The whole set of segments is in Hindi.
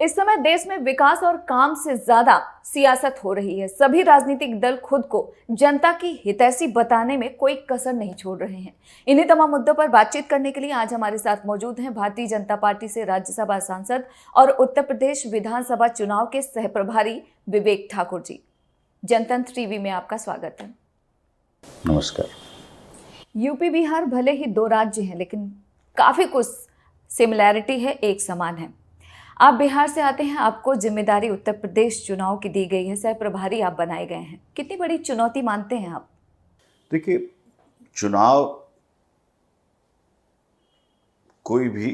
इस समय देश में विकास और काम से ज्यादा सियासत हो रही है। सभी राजनीतिक दल खुद को जनता की हितैषी बताने में कोई कसर नहीं छोड़ रहे हैं। इन्हीं तमाम मुद्दों पर बातचीत करने के लिए आज हमारे साथ मौजूद हैं भारतीय जनता पार्टी से राज्यसभा सांसद और उत्तर प्रदेश विधानसभा चुनाव के सह प्रभारी विवेक ठाकुर जी। जनतंत्र टीवी में आपका स्वागत है। नमस्कार। यूपी बिहार भले ही दो राज्य हैं, लेकिन काफी कुछ सिमिलैरिटी है, एक समान है। आप बिहार से आते हैं, आपको जिम्मेदारी उत्तर प्रदेश चुनाव की दी गई है, सह प्रभारी आप बनाए गए हैं। कितनी बड़ी चुनौती मानते हैं आप? देखिए, चुनाव कोई भी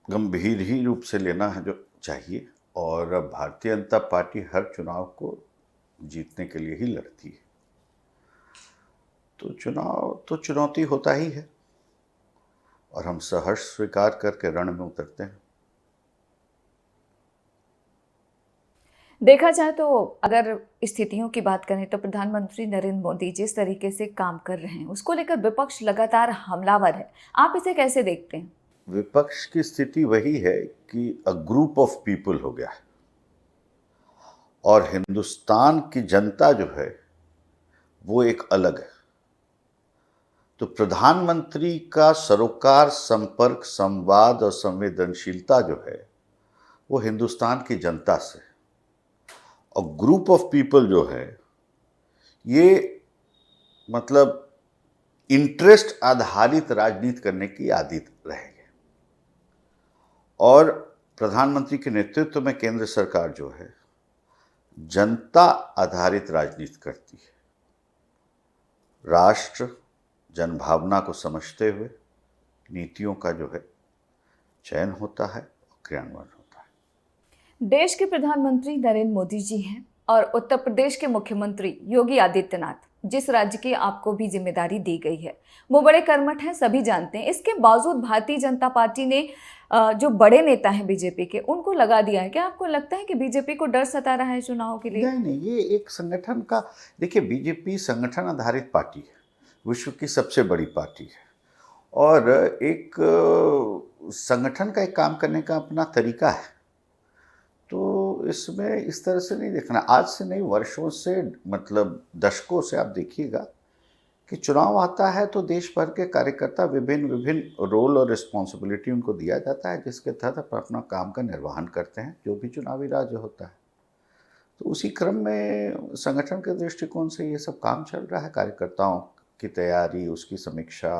गंभीर ही रूप से लेना है जो चाहिए, और भारतीय जनता पार्टी हर चुनाव को जीतने के लिए ही लड़ती है। तो चुनाव तो चुनौती होता ही है और हम सहर्ष स्वीकार करके रण में उतरते हैं। देखा जाए तो अगर स्थितियों की बात करें तो प्रधानमंत्री नरेंद्र मोदी जिस तरीके से काम कर रहे हैं उसको लेकर विपक्ष लगातार हमलावर है। आप इसे कैसे देखते हैं? विपक्ष की स्थिति वही है कि अ ग्रुप ऑफ पीपल हो गया है और हिंदुस्तान की जनता जो है वो एक अलग है। तो प्रधानमंत्री का सरोकार, संपर्क, संवाद और संवेदनशीलता जो है वो हिंदुस्तान की जनता से, और ग्रुप ऑफ पीपल जो है ये मतलब इंटरेस्ट आधारित राजनीति करने की आदत रहेगी। और प्रधानमंत्री के नेतृत्व में केंद्र सरकार जो है जनता आधारित राजनीति करती है। राष्ट्र जनभावना को समझते हुए नीतियों का जो है चयन होता है और क्रियान्वयन होता है। देश के प्रधानमंत्री नरेंद्र मोदी जी हैं और उत्तर प्रदेश के मुख्यमंत्री योगी आदित्यनाथ, जिस राज्य की आपको भी जिम्मेदारी दी गई है, वो बड़े कर्मठ हैं, सभी जानते हैं। इसके बावजूद भारतीय जनता पार्टी ने जो बड़े नेता हैं बीजेपी के, उनको लगा दिया है। क्या आपको लगता है कि बीजेपी को डर सता रहा है चुनाव के लिए? नहीं, ये एक संगठन का, देखिए बीजेपी संगठन आधारित पार्टी है, विश्व की सबसे बड़ी पार्टी है और एक संगठन का एक काम करने का अपना तरीका है। तो इसमें इस तरह से नहीं देखना, आज से नहीं वर्षों से, मतलब दशकों से आप देखिएगा कि चुनाव आता है तो देश भर के कार्यकर्ता विभिन्न रोल और रिस्पॉन्सिबिलिटी उनको दिया जाता है, जिसके तहत अपना काम का निर्वहन करते हैं जो भी चुनावी राज्य होता है। तो उसी क्रम में संगठन के दृष्टिकोण से ये सब काम चल रहा है। कार्यकर्ताओं की तैयारी, उसकी समीक्षा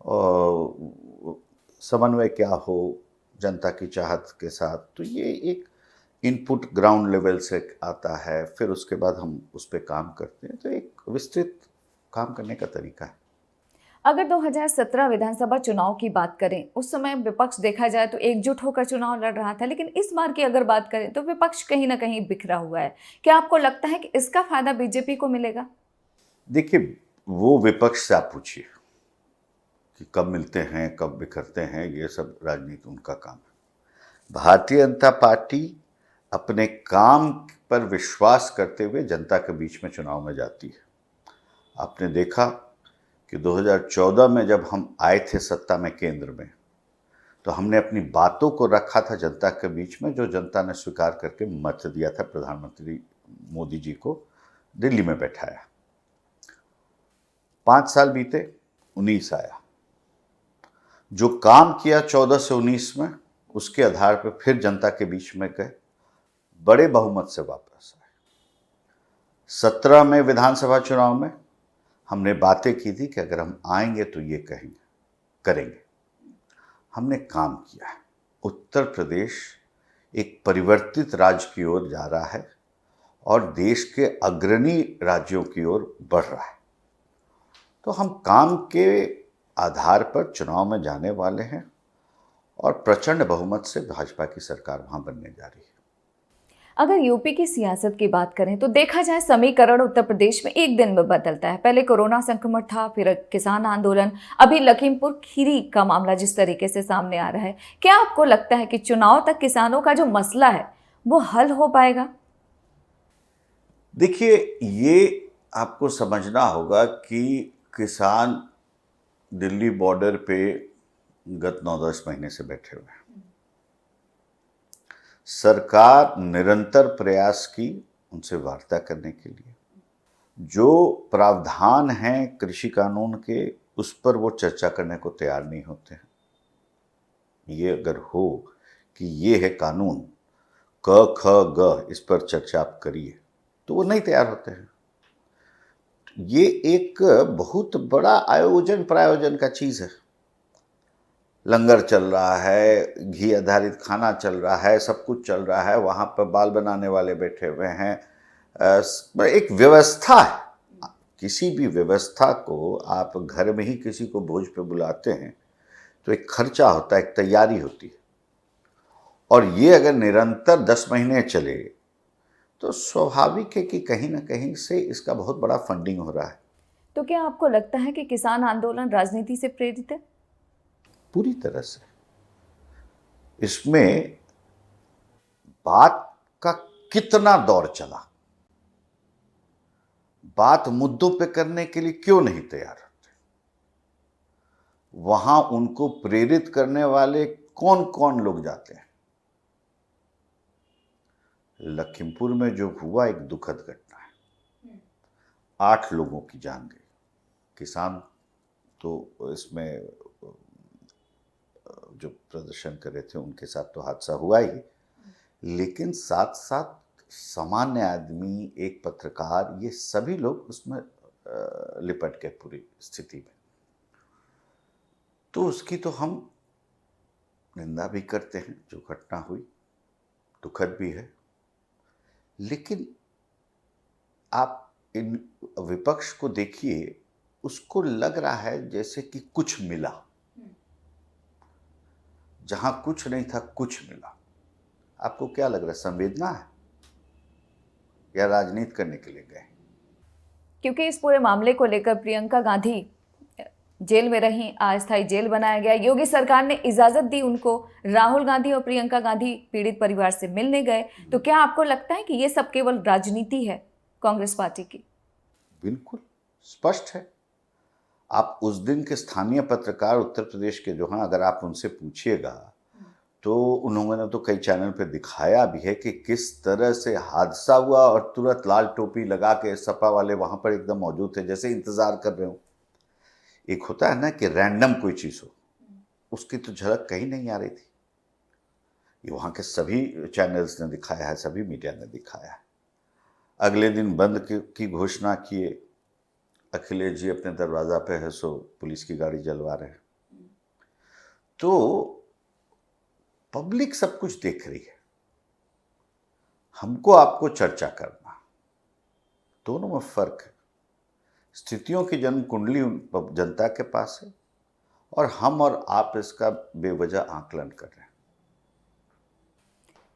और समन्वय क्या हो जनता की चाहत के साथ, तो ये एक इनपुट ग्राउंड लेवल से आता है, फिर उसके बाद हम उस पर काम करते हैं। तो एक विस्तृत काम करने का तरीका है। अगर 2017 विधानसभा चुनाव की बात करें, उस समय विपक्ष देखा जाए तो एकजुट होकर चुनाव लड़ रहा था, लेकिन इस बार की अगर बात करें तो विपक्ष कहीं ना कहीं बिखरा हुआ है। क्या आपको लगता है कि इसका फायदा बीजेपी को मिलेगा? देखिए, वो विपक्ष से आप पूछिए कि कब मिलते हैं, कब बिखरते हैं, ये सब राजनीति उनका काम है। भारतीय जनता पार्टी अपने काम पर विश्वास करते हुए जनता के बीच में चुनाव में जाती है। आपने देखा कि 2014 में जब हम आए थे सत्ता में केंद्र में, तो हमने अपनी बातों को रखा था जनता के बीच में, जो जनता ने स्वीकार करके मत दिया था, प्रधानमंत्री मोदी जी को दिल्ली में बैठाया। 5 साल बीते, 19 आया। जो काम किया 14 से 19 में, उसके आधार पर फिर जनता के बीच में गए, बड़े बहुमत से वापस आए। 17 में विधानसभा चुनाव में हमने बातें की थी कि अगर हम आएंगे तो ये कहेंगे, करेंगे। हमने काम किया है। उत्तर प्रदेश एक परिवर्तित राज्य की ओर जा रहा है और देश के अग्रणी राज्यों की ओर बढ़ रहा है। तो हम काम के आधार पर चुनाव में जाने वाले हैं और प्रचंड बहुमत से भाजपा की सरकार वहां बनने जा रही है। अगर यूपी की सियासत की बात करें तो देखा जाए समीकरण उत्तर प्रदेश में एक दिन में बदलता है। पहले कोरोना संक्रमण था, फिर किसान आंदोलन, अभी लखीमपुर खीरी का मामला जिस तरीके से सामने आ रहा है, क्या आपको लगता है कि चुनाव तक किसानों का जो मसला है वो हल हो पाएगा? देखिए, ये आपको समझना होगा कि किसान दिल्ली बॉर्डर पे गत 9-10 महीने से बैठे हुए हैं। सरकार निरंतर प्रयास की उनसे वार्ता करने के लिए। जो प्रावधान हैं कृषि कानून के, उस पर वो चर्चा करने को तैयार नहीं होते हैं। ये अगर हो कि ये है कानून, क ख ग, इस पर चर्चा आप करिए, तो वो नहीं तैयार होते हैं। ये एक बहुत बड़ा आयोजन प्रायोजन का चीज़ है। लंगर चल रहा है, घी आधारित खाना चल रहा है, सब कुछ चल रहा है, वहाँ पर बाल बनाने वाले बैठे हुए हैं। एक व्यवस्था है। किसी भी व्यवस्था को आप घर में ही किसी को भोज पे बुलाते हैं तो एक खर्चा होता है, एक तैयारी होती है। और ये अगर निरंतर 10 महीने चले तो स्वाभाविक है कि कहीं ना कहीं से इसका बहुत बड़ा फंडिंग हो रहा है। तो क्या आपको लगता है कि किसान आंदोलन राजनीति से प्रेरित है? पूरी तरह से। इसमें बात का कितना दौर चला, बात मुद्दों पे करने के लिए क्यों नहीं तैयार होते, वहां उनको प्रेरित करने वाले कौन कौन लोग जाते हैं। लखीमपुर में जो हुआ एक दुखद घटना है, 8 लोगों की जान गई। किसान तो इसमें जो प्रदर्शन कर रहे थे उनके साथ तो हादसा हुआ ही, लेकिन साथ साथ सामान्य आदमी, एक पत्रकार, ये सभी लोग उसमें लिपट गए पूरी स्थिति में। तो उसकी तो हम निंदा भी करते हैं, जो घटना हुई दुखद भी है। लेकिन आप इन विपक्ष को देखिए, उसको लग रहा है जैसे कि कुछ मिला, जहां कुछ नहीं था कुछ मिला। आपको क्या लग रहा है, संवेदना है या राजनीति करने के लिए गए? क्योंकि इस पूरे मामले को लेकर प्रियंका गांधी जेल में रहीं, अस्थायी जेल बनाया गया। योगी सरकार ने इजाजत दी उनको, राहुल गांधी और प्रियंका गांधी पीड़ित परिवार से मिलने गए। तो क्या आपको लगता है कि ये सब केवल राजनीति है कांग्रेस पार्टी की? बिल्कुल स्पष्ट है। आप उस दिन के स्थानीय पत्रकार उत्तर प्रदेश के जो हैं, अगर आप उनसे पूछिएगा तो उन्होंने तो कई चैनल पे दिखाया भी है कि किस तरह से हादसा हुआ और तुरंत लाल टोपी लगा के सपा वाले वहां पर एकदम मौजूद थे, जैसे इंतजार कर रहे हो। एक होता है ना कि रैंडम कोई चीज हो, उसकी तो झलक कहीं नहीं आ रही थी। ये वहां के सभी चैनल्स ने दिखाया है, सभी मीडिया ने दिखाया है। अगले दिन बंद की घोषणा किए, अखिलेश जी अपने दरवाजा पे है सो पुलिस की गाड़ी जलवा रहे हैं। तो पब्लिक सब कुछ देख रही है। हमको आपको चर्चा करना, दोनों में फर्क है। स्थितियों की जन्म कुंडली जनता के पास है और हम और आप इसका बेवजह आकलन कर रहे हैं।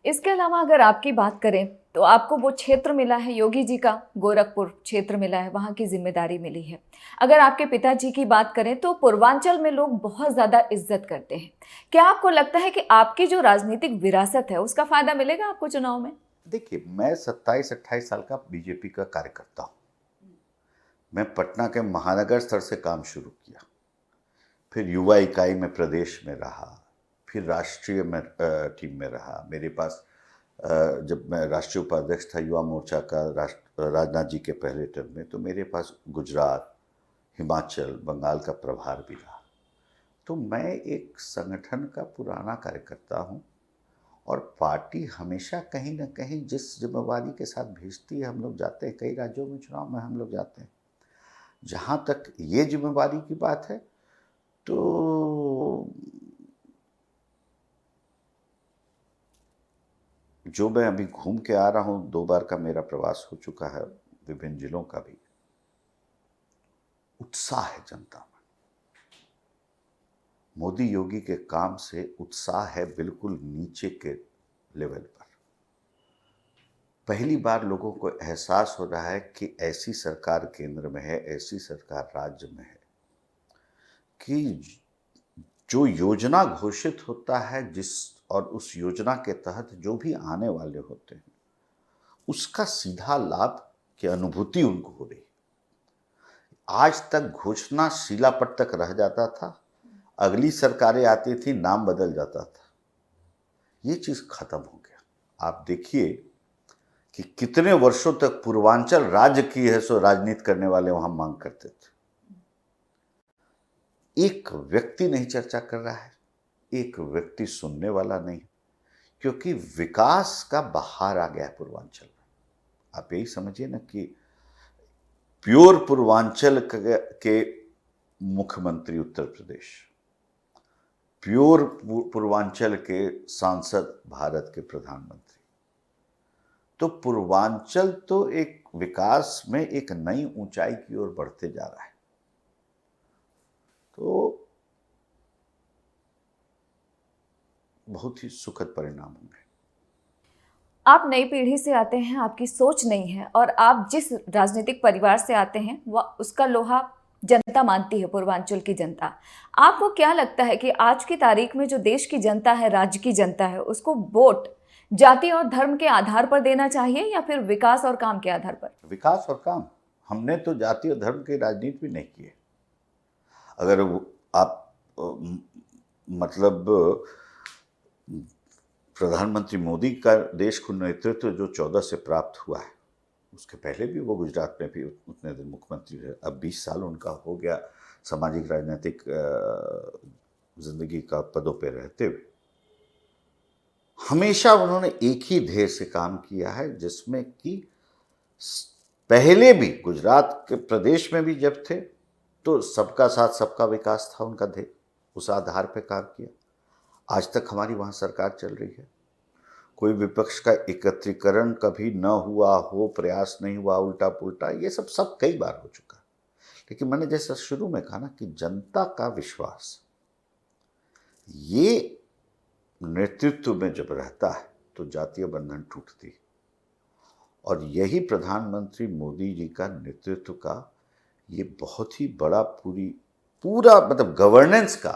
इसके अलावा अगर आपकी बात करें तो आपको वो क्षेत्र मिला है, योगी जी का गोरखपुर क्षेत्र मिला है, वहाँ की जिम्मेदारी मिली है। अगर आपके पिताजी की बात करें तो पूर्वांचल में लोग बहुत ज़्यादा इज्जत करते हैं। क्या आपको लगता है कि आपकी जो राजनीतिक विरासत है उसका फायदा मिलेगा आपको चुनाव में? देखिए, मैं 27-28 साल का बीजेपी का कार्यकर्ता हूँ। मैं पटना के महानगर स्तर से काम शुरू किया, फिर युवा इकाई में प्रदेश में रहा, फिर राष्ट्रीय में टीम में रहा। मेरे पास जब मैं राष्ट्रीय उपाध्यक्ष था युवा मोर्चा का राजनाथ जी के पहले टर्म में, तो मेरे पास गुजरात, हिमाचल, बंगाल का प्रभार भी रहा। तो मैं एक संगठन का पुराना कार्यकर्ता हूँ और पार्टी हमेशा कहीं ना कहीं जिस जिम्मेवारी के साथ भेजती है, हम लोग जाते हैं। कई राज्यों में चुनाव में हम लोग जाते हैं। जहाँ तक ये जिम्मेवारी की बात है, तो जो मैं अभी घूम के आ रहा हूँ, 2 बार का मेरा प्रवास हो चुका है, विभिन्न जिलों का भी, उत्साह है जनता में। मोदी योगी के काम से उत्साह है बिल्कुल नीचे के लेवल पर। पहली बार लोगों को एहसास हो रहा है कि ऐसी सरकार केंद्र में है, ऐसी सरकार राज्य में है कि जो योजना घोषित होता है, और उस योजना के तहत जो भी आने वाले होते हैं, उसका सीधा लाभ की अनुभूति उनको हो रही। आज तक घोषणा शिलापट तक रह जाता था, अगली सरकारें आती थी, नाम बदल जाता था। ये चीज खत्म हो गया। आप देखिए कि कितने वर्षों तक पूर्वांचल राज्य की है सो राजनीति करने वाले वहां मांग करते थे। एक व्यक्ति नहीं चर्चा कर रहा है, एक व्यक्ति सुनने वाला नहीं, क्योंकि विकास का बहार आ गया है पूर्वांचल में। आप यही समझिए ना कि प्योर पूर्वांचल के मुख्यमंत्री उत्तर प्रदेश, प्योर पूर्वांचल के सांसद भारत के प्रधानमंत्री। तो पूर्वांचल तो एक विकास में एक नई ऊंचाई की ओर बढ़ते जा रहा है। तो बहुत ही सुखद परिणाम होंगे। आप नई पीढ़ी से आते हैं, आपकी सोच नहीं है, और आप जिस राजनीतिक परिवार से आते हैं वह उसका लोहा जनता मानती है, पूर्वांचल की जनता। आपको क्या लगता है कि आज की तारीख में जो देश की जनता है, राज्य की जनता है, उसको वोट जाति और धर्म के आधार पर देना चाहिए या फिर विकास और काम के आधार पर? विकास और काम। हमने तो जाति और धर्म की राजनीति भी नहीं की है। अगर आप मतलब प्रधानमंत्री मोदी का देश को नेतृत्व जो 14 से प्राप्त हुआ है, उसके पहले भी वो गुजरात में भी उतने दिन मुख्यमंत्री रहे। अब 20 साल उनका हो गया सामाजिक राजनीतिक जिंदगी का पदों पर रहते हुए। हमेशा उन्होंने एक ही ध्येय से काम किया है, जिसमें कि पहले भी गुजरात के प्रदेश में भी जब थे तो सबका साथ सबका विकास था उनका ध्येय, उस आधार पर काम किया। आज तक हमारी वहाँ सरकार चल रही है। कोई विपक्ष का एकत्रीकरण कभी न हुआ हो, प्रयास नहीं हुआ, उल्टा पुल्टा, ये सब कई बार हो चुका। लेकिन मैंने जैसा शुरू में कहा ना कि जनता का विश्वास ये नेतृत्व में जब रहता है तो जातीय बंधन टूटती है। और यही प्रधानमंत्री मोदी जी का नेतृत्व का ये बहुत ही बड़ा पूरा मतलब गवर्नेंस का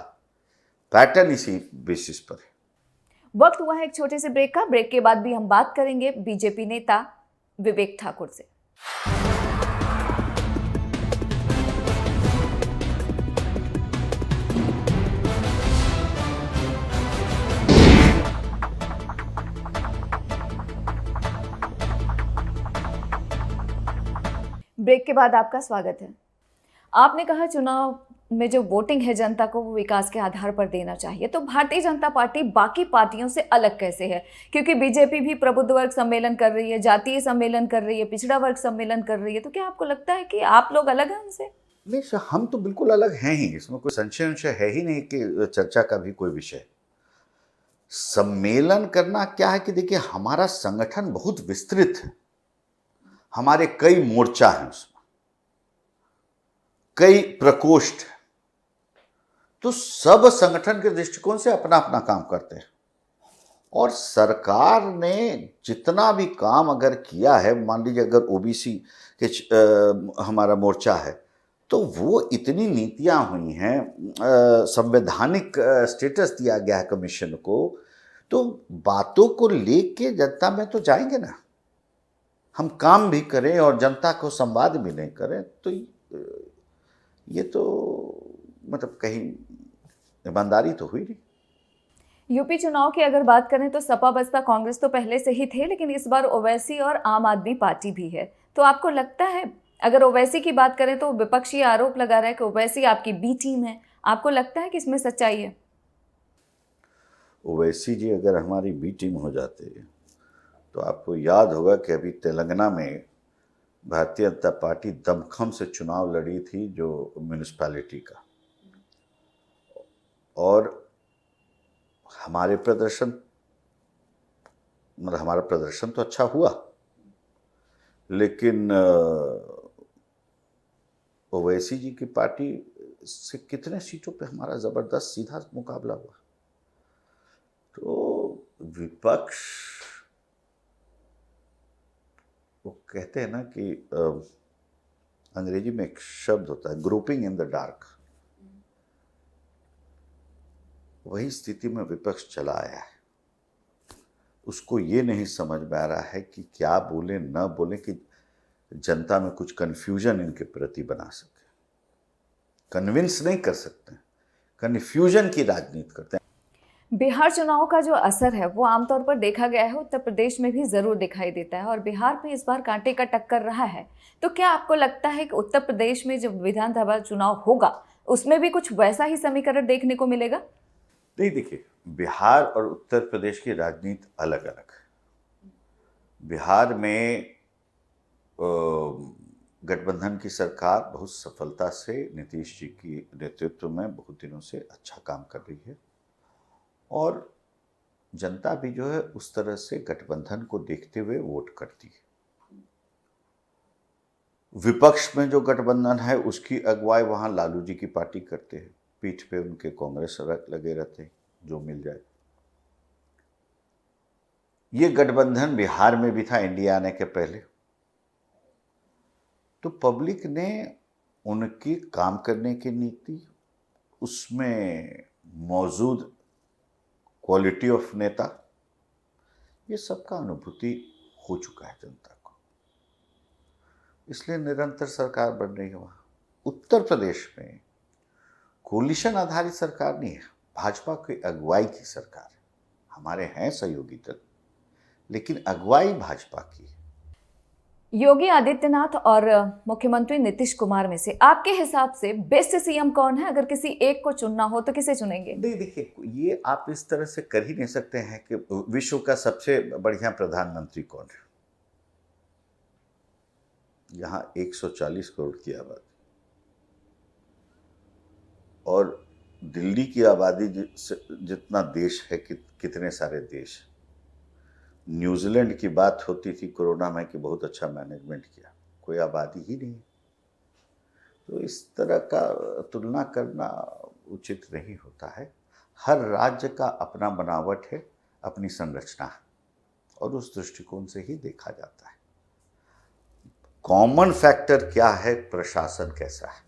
पैटर्न इसी बेसिस पर है। वक्त हुआ है एक छोटे से ब्रेक का। ब्रेक के बाद भी हम बात करेंगे बीजेपी नेता विवेक ठाकुर से। ब्रेक के बाद आपका स्वागत है। आपने कहा चुनाव में जो वोटिंग है जनता को वो विकास के आधार पर देना चाहिए, तो भारतीय जनता पार्टी बाकी पार्टियों से अलग कैसे है? क्योंकि बीजेपी भी प्रबुद्ध वर्ग सम्मेलन कर रही है, जातीय सम्मेलन कर रही है, पिछड़ा वर्ग सम्मेलन कर रही है, तो क्या आपको लगता है कि आप लोग अलग हैं उनसे? नहीं सर, हम तो बिल्कुल अलग हैं ही, इसमें कोई संशय है ही नहीं कि चर्चा का भी कोई विषय। सम्मेलन करना क्या है कि देखिए, हमारा संगठन बहुत विस्तृत है, हमारे कई मोर्चा हैं, उसमें कई प्रकोष्ठ हैं, तो सब संगठन के दृष्टिकोण से अपना अपना काम करते हैं। और सरकार ने जितना भी काम अगर किया है, मान लीजिए अगर ओबीसी के हमारा मोर्चा है, तो वो इतनी नीतियां हुई हैं, संवैधानिक स्टेटस दिया गया है कमीशन को, तो बातों को लेके जनता में तो जाएंगे ना। हम काम भी करें और जनता को संवाद भी नहीं करें तो ये तो मतलब कहीं ईमानदारी तो हुई नहीं। यूपी चुनाव की अगर बात करें तो सपा बसपा कांग्रेस तो पहले से ही थे, लेकिन इस बार ओवैसी और आम आदमी पार्टी भी है। तो आपको लगता है, अगर ओवैसी की बात करें तो विपक्षी आरोप लगा रहा है कि ओवैसी आपकी बी टीम है, आपको लगता है कि इसमें सच्चाई है? ओवैसी जी अगर हमारी बी टीम हो जाते तो आपको याद होगा कि अभी तेलंगाना में भारतीय जनता पार्टी दमखम से चुनाव लड़ी थी, जो म्यूनिसिपैलिटी का, और हमारा प्रदर्शन तो अच्छा हुआ, लेकिन ओवैसी जी की पार्टी से कितने सीटों पे हमारा जबरदस्त सीधा मुकाबला हुआ। तो विपक्ष, वो कहते हैं ना कि अंग्रेजी में एक शब्द होता है ग्रुपिंग इन द डार्क, वही स्थिति में विपक्ष चला आया है। उसको ये नहीं समझ में आ रहा है कि क्या बोले न बोले कि जनता में कुछ कन्फ्यूजन इनके प्रति बना सके। कन्विंस नहीं कर सकते, कन्फ्यूजन की राजनीति करते हैं। बिहार चुनाव का जो असर है वो आमतौर पर देखा गया है उत्तर प्रदेश में भी जरूर दिखाई देता है और बिहार में इस बार कांटे का टक्कर रहा है। तो क्या आपको लगता है कि उत्तर प्रदेश में जब विधानसभा चुनाव होगा उसमें भी कुछ वैसा ही समीकरण देखने को मिलेगा? नहीं, देखिए, बिहार और उत्तर प्रदेश की राजनीति अलग अलग है। बिहार में गठबंधन की सरकार बहुत सफलता से नीतीश जी की नेतृत्व में बहुत दिनों से अच्छा काम कर रही है और जनता भी जो है उस तरह से गठबंधन को देखते हुए वोट करती है। विपक्ष में जो गठबंधन है उसकी अगुवाई वहां लालू जी की पार्टी करते हैं, पीठ पे उनके कांग्रेस लगे रहते हैं, जो मिल जाए। ये गठबंधन बिहार में भी था इंडिया आने के पहले। तो पब्लिक ने उनकी काम करने की नीति, उसमें मौजूद क्वालिटी ऑफ नेता, ये सबका अनुभूति हो चुका है जनता को, इसलिए निरंतर सरकार बन रही है वहाँ। उत्तर प्रदेश में कोलिशन आधारित सरकार नहीं है, भाजपा की अगुवाई की सरकार है। हमारे हैं सहयोगी दल, लेकिन अगुवाई भाजपा की है। योगी आदित्यनाथ और मुख्यमंत्री नीतीश कुमार में से आपके हिसाब से बेस्ट सीएम कौन है? अगर किसी एक को चुनना हो तो किसे चुनेंगे? नहीं, देखिए, ये आप इस तरह से कर ही नहीं सकते हैं कि विश्व का सबसे बढ़िया प्रधानमंत्री कौन है। यहाँ 140 करोड़ की आबादी और दिल्ली की आबादी जितना देश है, कितने सारे देश। न्यूजीलैंड की बात होती थी कोरोना में कि बहुत अच्छा मैनेजमेंट किया, कोई आबादी ही नहीं। तो इस तरह का तुलना करना उचित नहीं होता है। हर राज्य का अपना बनावट है, अपनी संरचना है और उस दृष्टिकोण से ही देखा जाता है। कॉमन फैक्टर क्या है? प्रशासन कैसा है,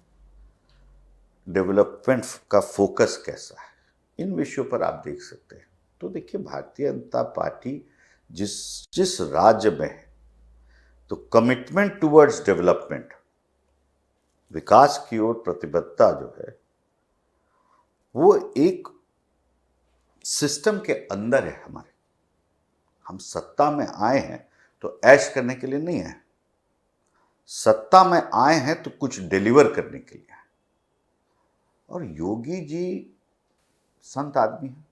डेवलपमेंट का फोकस कैसा है, इन विषयों पर आप देख सकते हैं। तो देखिए, भारतीय जनता पार्टी जिस राज्य में है, तो कमिटमेंट टुवर्ड्स डेवलपमेंट, विकास की ओर प्रतिबद्धता जो है, वो एक सिस्टम के अंदर है हमारे। हम सत्ता में आए हैं तो ऐश करने के लिए नहीं है, सत्ता में आए हैं तो कुछ डिलीवर करने के लिए है। और योगी जी संत आदमी है,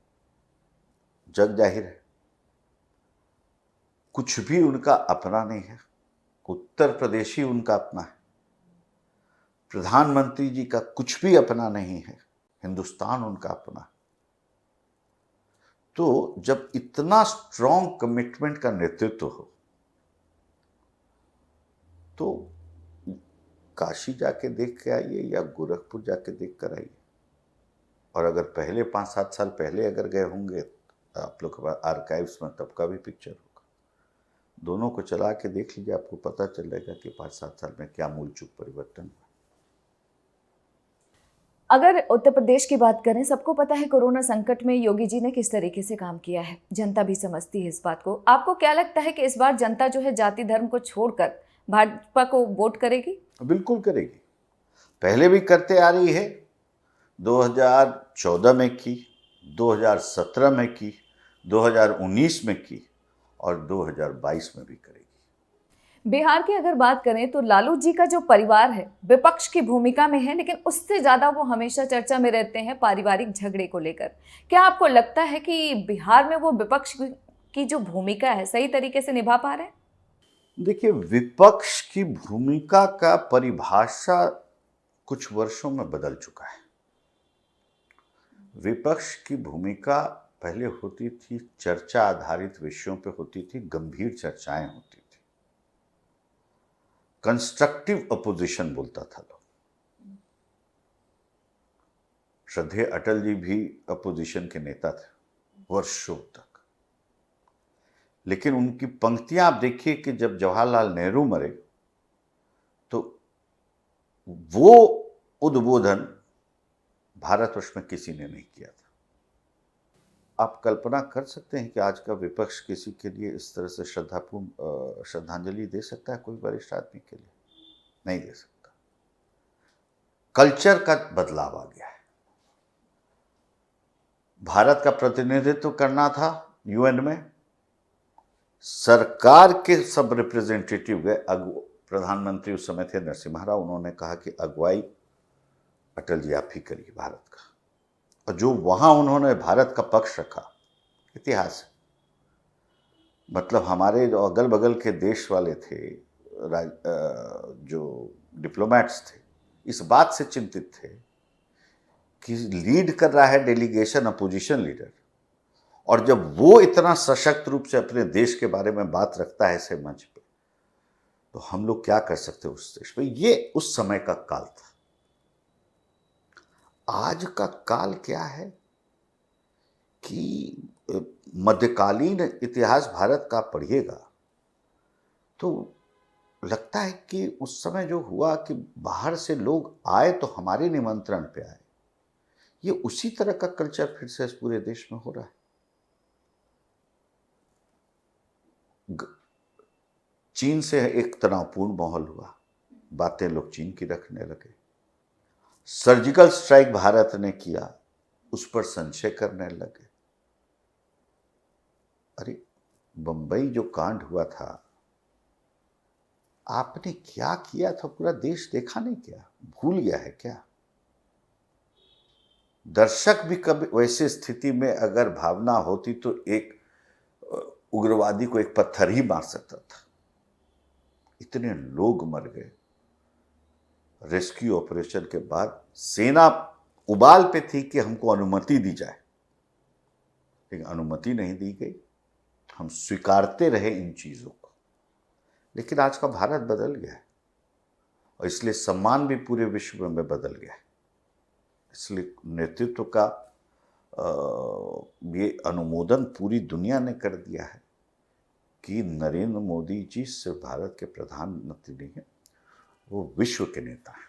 जग जाहिर है, कुछ भी उनका अपना नहीं है। उत्तर प्रदेश ही उनका अपना है। प्रधानमंत्री जी का कुछ भी अपना नहीं है, हिंदुस्तान उनका अपना है। तो जब इतना स्ट्रॉन्ग कमिटमेंट का नेतृत्व हो तो काशी जाके देख के आइए या गोरखपुर जाके देख कर आइए। और अगर पहले 5-7 साल पहले अगर गए होंगे आप लोग आर्काइव्स में, तब का भी पिक्चर होगा। दोनों को चला के देख लीजिए, आपको पता चलेगा कि 5-7 साल में क्या मूल चूक परिवर्तन हुआ। अगर उत्तर प्रदेश की बात करें, सबको पता है कोरोना संकट में योगी जी ने किस तरीके से काम किया है, जनता भी समझती है इस बात को। आपको क्या लगता है कि इस बार जनता जो है जाति धर्म को छोड़कर भाजपा को वोट करेगी? बिल्कुल करेगी, पहले भी करते आ रही है। 2014 में की, 2017 में की, 2019 में की और 2022 में भी करेगी। बिहार की अगर बात करें तो लालू जी का जो परिवार है विपक्ष की भूमिका में है, लेकिन उससे ज्यादा वो हमेशा चर्चा में रहते हैं पारिवारिक झगड़े को लेकर। क्या आपको लगता है कि बिहार में वो विपक्ष की जो भूमिका है सही तरीके से निभा पा रहे हैं? देखिए, विपक्ष की भूमिका का परिभाषा कुछ वर्षों में बदल चुका है। विपक्ष की भूमिका पहले होती थी, चर्चा आधारित विषयों पे होती थी, गंभीर चर्चाएं होती थी, कंस्ट्रक्टिव अपोजिशन बोलता था लोग। श्रद्धेय अटल जी भी अपोजिशन के नेता थे वर्षों तक। लेकिन उनकी पंक्तियां आप देखिए कि जब जवाहरलाल नेहरू मरे तो वो उद्बोधन भारतवर्ष में किसी ने नहीं किया था। आप कल्पना कर सकते हैं कि आज का विपक्ष किसी के लिए इस तरह से श्रद्धापूर्ण श्रद्धांजलि दे सकता है? कोई वरिष्ठ आदमी के लिए नहीं दे सकता। कल्चर का बदलाव आ गया है। भारत का प्रतिनिधित्व करना था यूएन में। सरकार के सब रिप्रेजेंटेटिव गए, प्रधानमंत्री उस समय थे नरसिम्हा राव, उन्होंने कहा कि अगुवाई अटल जी आप ही करिए भारत का। और जो वहां उन्होंने भारत का पक्ष रखा, इतिहास है। मतलब हमारे जो अगल बगल के देश वाले थे, जो डिप्लोमेट्स थे, इस बात से चिंतित थे कि लीड कर रहा है डेलीगेशन अपोजिशन लीडर, और जब वो इतना सशक्त रूप से अपने देश के बारे में बात रखता है ऐसे मंच पे, तो हम लोग क्या कर सकते हैं उस देश पे। ये उस समय का काल था। आज का काल क्या है कि मध्यकालीन इतिहास भारत का पढ़िएगा तो लगता है कि उस समय जो हुआ कि बाहर से लोग आए तो हमारे निमंत्रण पे आए, ये उसी तरह का कल्चर फिर से इस पूरे देश में हो रहा है। चीन से एक तनावपूर्ण माहौल हुआ, बातें लोग चीन की रखने लगे। सर्जिकल स्ट्राइक भारत ने किया, उस पर संशय करने लगे। अरे बंबई जो कांड हुआ था, आपने क्या किया था पूरा देश देखा नहीं क्या? भूल गया है क्या? दर्शक भी कभी वैसे स्थिति में अगर भावना होती तो एक उग्रवादी को एक पत्थर ही मार सकता था। इतने लोग मर गए। रेस्क्यू ऑपरेशन के बाद सेना उबाल पे थी कि हमको अनुमति दी जाए, लेकिन अनुमति नहीं दी गई। हम स्वीकारते रहे इन चीजों को, लेकिन आज का भारत बदल गया है और इसलिए सम्मान भी पूरे विश्व में बदल गया है। इसलिए नेतृत्व का ये अनुमोदन पूरी दुनिया ने कर दिया है कि नरेंद्र मोदी जी सिर्फ भारत के प्रधानमंत्री नहीं है, वो विश्व के नेता हैं।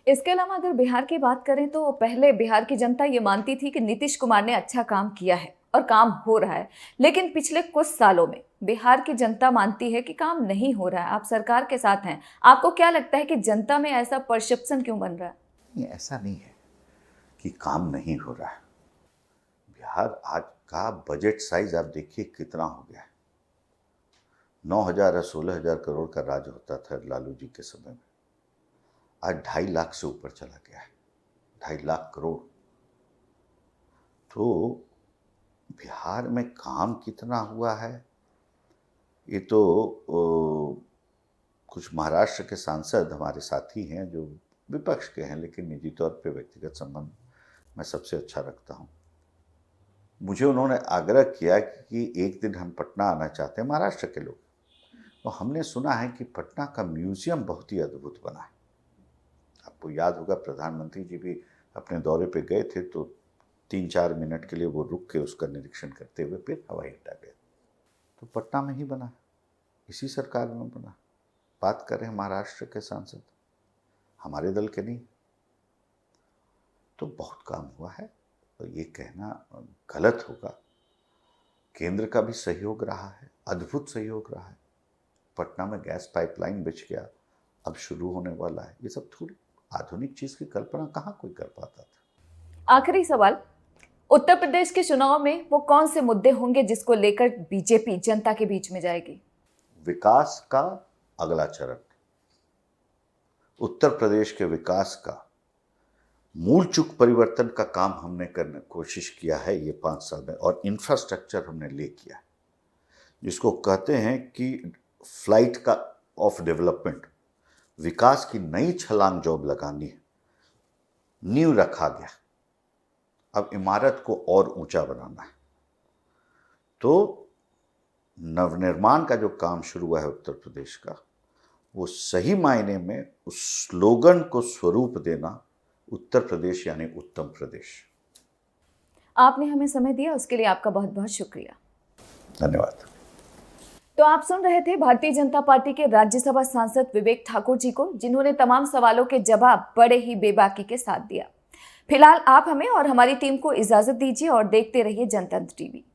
इसके अलावा अगर बिहार की बात करें तो पहले बिहार की जनता ये मानती थी कि नीतीश कुमार ने अच्छा काम किया है और काम हो रहा है, लेकिन पिछले कुछ सालों में बिहार की जनता मानती है कि काम नहीं हो रहा है। आप सरकार के साथ हैं, आपको क्या लगता है कि जनता में ऐसा परसेप्शन क्यों बन रहा है? नहीं, ऐसा नहीं है कि काम नहीं हो रहा है। बिहार आज का बजट साइज आप देखिए कितना हो गया है। 9,000 या 16,000 करोड़ का राज होता था लालू जी के समय में, आज 2.5 लाख से ऊपर चला गया है। 2.5 लाख करोड़। तो बिहार में काम कितना हुआ है ये तो कुछ महाराष्ट्र के सांसद हमारे साथी हैं जो विपक्ष के हैं, लेकिन निजी तौर पे व्यक्तिगत संबंध मैं सबसे अच्छा रखता हूँ। मुझे उन्होंने आग्रह किया कि एक दिन हम पटना आना चाहते हैं, महाराष्ट्र के लोग। तो हमने सुना है कि पटना का म्यूजियम बहुत ही अद्भुत बना है। आपको याद होगा प्रधानमंत्री जी भी अपने दौरे पे गए थे तो 3-4 मिनट के लिए वो रुक के उसका निरीक्षण करते हुए फिर हवाई अड्डा गए। तो पटना में ही बना, इसी सरकार में बना। बात कर रहे हैं महाराष्ट्र के सांसद, हमारे दल के नहीं। तो बहुत काम हुआ है, तो ये कहना गलत होगा। केंद्र का भी सहयोग रहा है, अद्भुत सहयोग रहा है। पटना में गैस पाइपलाइन बिछ गया, अब शुरू होने वाला है। ये सब थोड़ी आधुनिक चीज की कल्पना कहाँ कोई कर पाता था। आखिरी सवाल, उत्तर प्रदेश के चुनाव में वो कौन से मुद्दे होंगे जिसको लेकर बीजेपी जनता के बीच में जाएगी? विकास का अगला चरण, उत्तर प्रदेश के विकास का मूल चूक परिवर्तन का काम हमने करने कोशिश किया है ये 5 साल में, और इंफ्रास्ट्रक्चर हमने ले किया है, जिसको कहते हैं कि फ्लाइट का ऑफ डेवलपमेंट, विकास की नई छलांग जॉब लगानी है, नींव रखा गया। अब इमारत को और ऊंचा बनाना है। तो नवनिर्माण का जो काम शुरू हुआ है उत्तर प्रदेश का, वो सही मायने में उस स्लोगन को स्वरूप देना, उत्तर प्रदेश यानी उत्तम प्रदेश। आपने हमें समय दिया, उसके लिए आपका बहुत बहुत शुक्रिया। धन्यवाद। तो आप सुन रहे थे भारतीय जनता पार्टी के राज्यसभा सांसद विवेक ठाकुर जी को, जिन्होंने तमाम सवालों के जवाब बड़े ही बेबाकी के साथ दिया। फिलहाल आप हमें और हमारी टीम को इजाजत दीजिए और देखते रहिए जनतंत्र टीवी।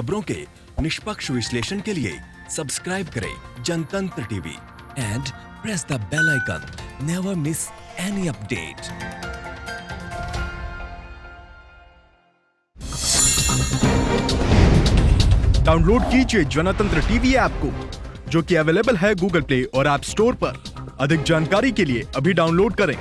खबरों के निष्पक्ष विश्लेषण के लिए सब्सक्राइब करें Jantantra TV and press the bell icon. Never miss any update. Download कीजिए जनतंत्र टीवी ऐप को, जो कि अवेलेबल है गूगल प्ले और ऐप स्टोर पर। अधिक जानकारी के लिए अभी डाउनलोड करें।